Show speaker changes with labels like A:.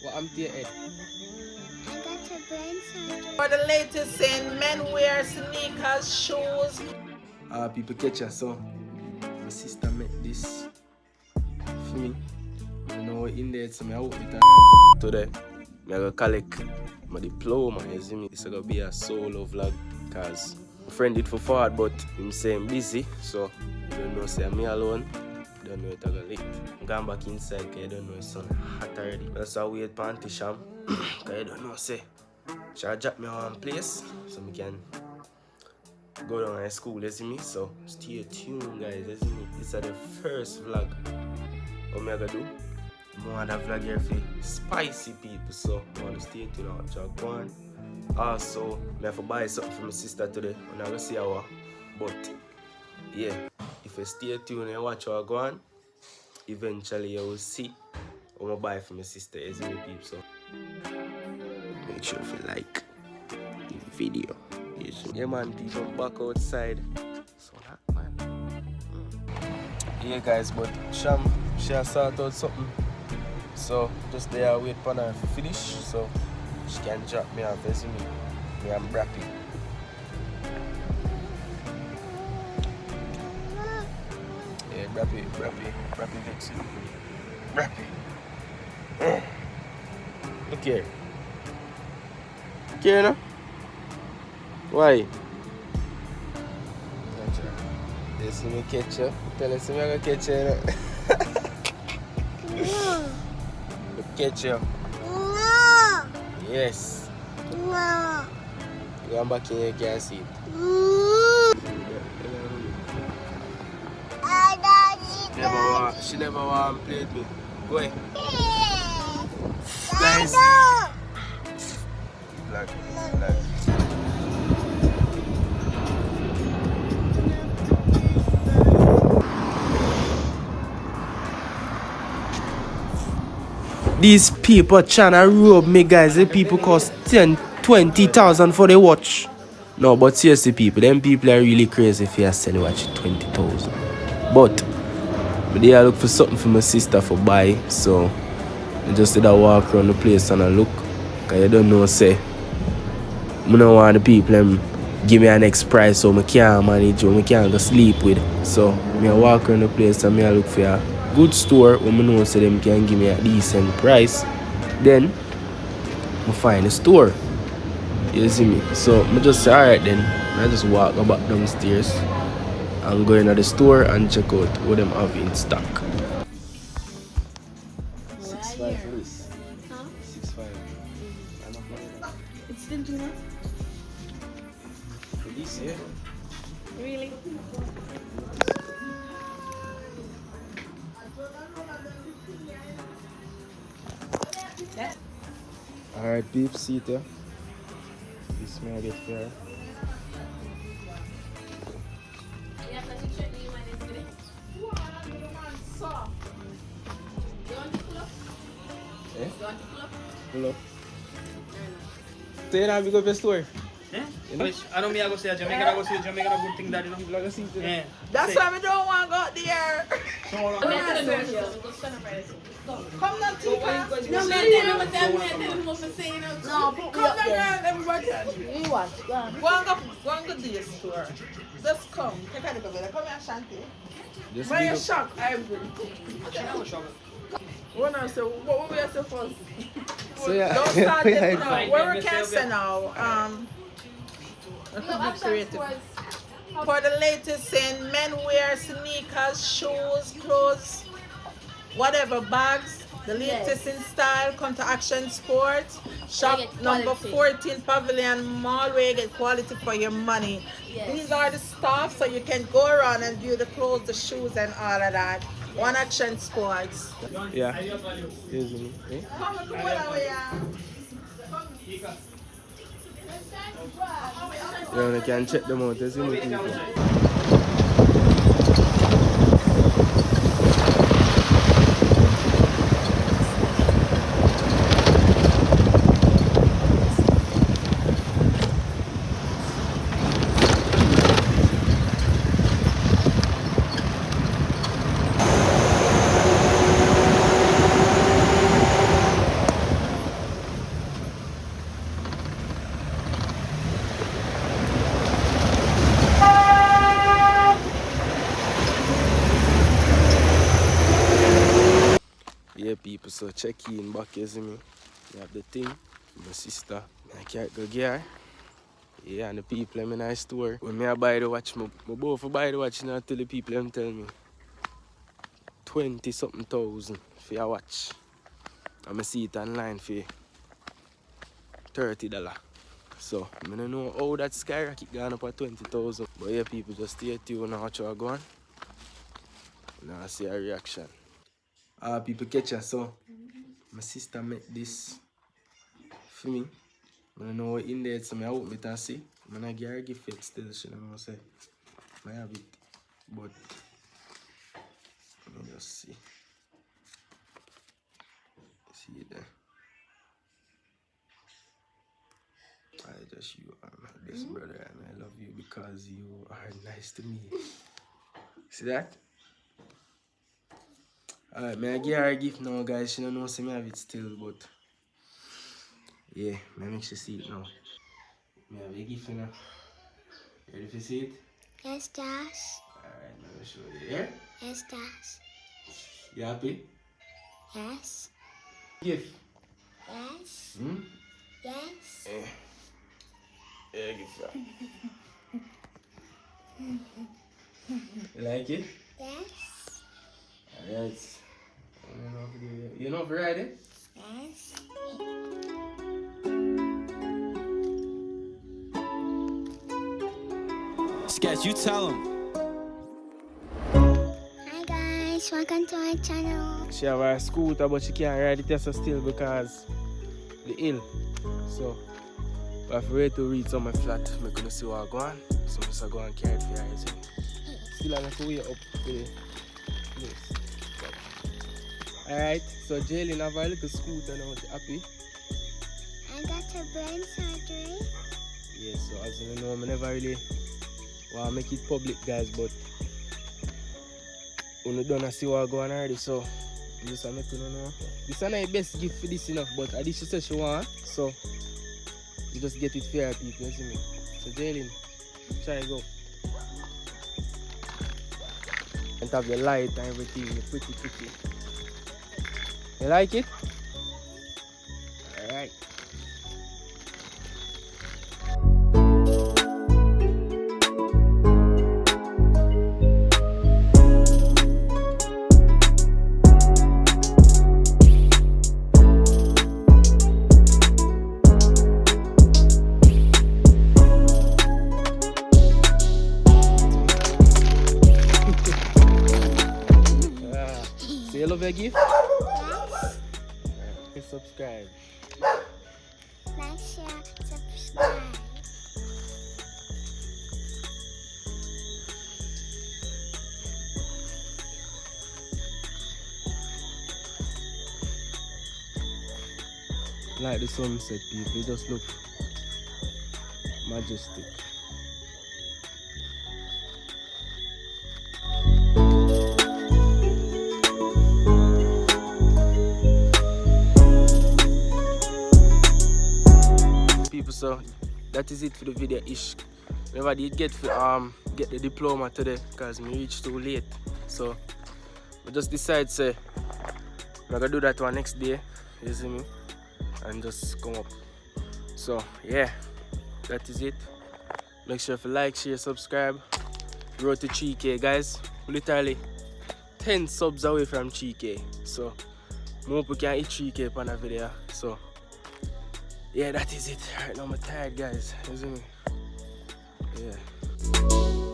A: What happened to your head?
B: I got a brain surgery.
C: For the latest in men wear, sneakers, shoes.
A: People catch us, so my sister met this for me. You know, in there, so I hope it today. I go collect my diploma, you see me? It's gonna be a solo vlog, cause my friend did for forward, but him say I'm busy, so you don't know, say I'm me alone. Don't know it I go late. I'm going back inside, cause you don't know it's sun hot already. That's why I wait for Auntie Sham, cause you don't know, say she'll drop me on one place, so I can go down to school, you see me? So stay tuned, guys, you see me? This is the first vlog. What am I gonna do? More of that vlog here for spicy people, so I want to stay tuned out. Go on. Also, I have to buy something for my sister today. I'm not going to see her, but yeah, if you stay tuned and watch how I go on, eventually you will see what I buy for my sister, as many people. So make sure if you like the video. Yeah, man, people back outside. So hot, man. Yeah, guys, but Sham, she has sorted out something. So just there wait for her to finish so she can drop me off, you see me and Brappy. Yeah, Brappy Vixen. Brappy. Look here. Look here now. Why? You see me catch you? Tell us me I'm gonna catch you. Catch you.
B: No.
A: Yes.
B: No.
A: You go back in here, you can't see it. She never want to play with me. Go ahead. Guys. Black. These people trying to rob me, guys. The people cost 10,000-20,000 for the watch. No, but seriously, people, them people are really crazy if you sell a watch 20,000. But they are look for something for my sister for buy, so I just did a walk around the place and I look. Cause you don't know, say, I don't want the people them give me an next price so I can't manage or I can't go sleep with. So I walk around the place and I look for a good store where I know so them can give me a decent price. Then I find a store. You see me? So I just say alright then. I just walk back downstairs and go into the store and check out what them have in stock. 6.5 for this.
D: Huh?
A: 6.5.
D: It's still too much?
A: For this, yeah.
D: Really? Yeah.
A: Alright, peeps, see it there. This may I get fair. Eh? Pull up. So you know, we go to the store.
E: Eh? I don't mean I go see a Jamaica, I go see a Jamaica, a good thing that you know.
A: Like I see it.
E: Yeah.
C: That's why we don't want to go there.
E: So,
C: Come down, Tika.
D: No, man, no,
C: Come down, everybody.
D: You what? Go on.
C: Go and go to the store. Just come. Take a look at it. Come here, Shanti.
A: Just
C: When
A: big
C: you
A: up.
C: shock, I will. When I say, what will we say first?
A: So yeah.
C: Don't start
A: Yeah,
C: it now. Where we can say now? Let's be creative. For the latest in men wear, sneakers, shoes, clothes, whatever, bags, the latest in style, come to Action Sports. Shop
D: get
C: number
D: quality.
C: 14 Pavilion Mall where you get quality for your money.
D: Yes.
C: These are the stuff so you can go around and view the clothes, the shoes and all of that. One Action Sports.
A: Yeah. Here's me. Eh?
C: Come on away.
A: Yeah, you can check them out. You see me, people. so check in back, you see me. I have the thing, my sister. I can't go gear. Yeah, and the people in my store. When I buy the watch, I both buy the watch now tell the people them tell me 20-something thousand for your watch. And I see it online for $30. So I don't know how that skyrocket gone up at 20,000. But yeah, people just stay tuned and watch what going. Now I see a reaction. People catch us, so my sister made this for me. I don't know what in there, so I open it and see. I'm not give her a gift yet still, she don't say. I have it, but let me just see. See it there. I just, you are my best brother and I love you because you are nice to me. See that? Alright, may I give her a gift now, guys. She don't know, so I have it still, but yeah, I make sure see it now. I have a gift now. You ready to see it?
B: Yes, Dash.
A: Alright, let me show you here.
B: Yes, Dash.
A: You happy?
B: Yes.
A: Gift.
B: Yes.
A: Hmm?
B: Yes.
A: Yeah, gift. You like it?
B: Yes.
A: Alright. You know if you ride it?
B: Yes.
F: Sketch, you tell him.
B: Hi guys, welcome to my channel.
A: She have a scooter, but she can't ride it so still because the hill. So we have to wait to reach on my flat. I'm gonna see what I go on. So I'm just go and carry it for her. Still I have to wait up to the place. Alright, so Jaylin have a little scooter now. Happy?
B: I got a brain surgery.
A: Yeah, so as you know, I never really want to make it public, guys, but when you don't see what I go on already, so I'm just make you know. This is not the best gift for this, enough, but at least she said she want, so you just get it fair, people, you see me. So Jaylin, try go. And have the light and everything, pretty. You like it? Alright. So you love your gift?
B: Yes.
A: Please subscribe.
B: Like, share, subscribe.
A: Like the sunset, people, it just look majestic. People, so that is it for the video ish. Never did get the diploma today because me reached too late. So I just decided say I'm gonna do that one next day, you see me, and just come up. So yeah, that is it. Make sure to like, share, subscribe. Road to 3K, guys. Literally 10 subs away from 3K. So I hope we can hit 3K on a video. So yeah, that is it. Right now I'm tired, guys. You see me? Yeah.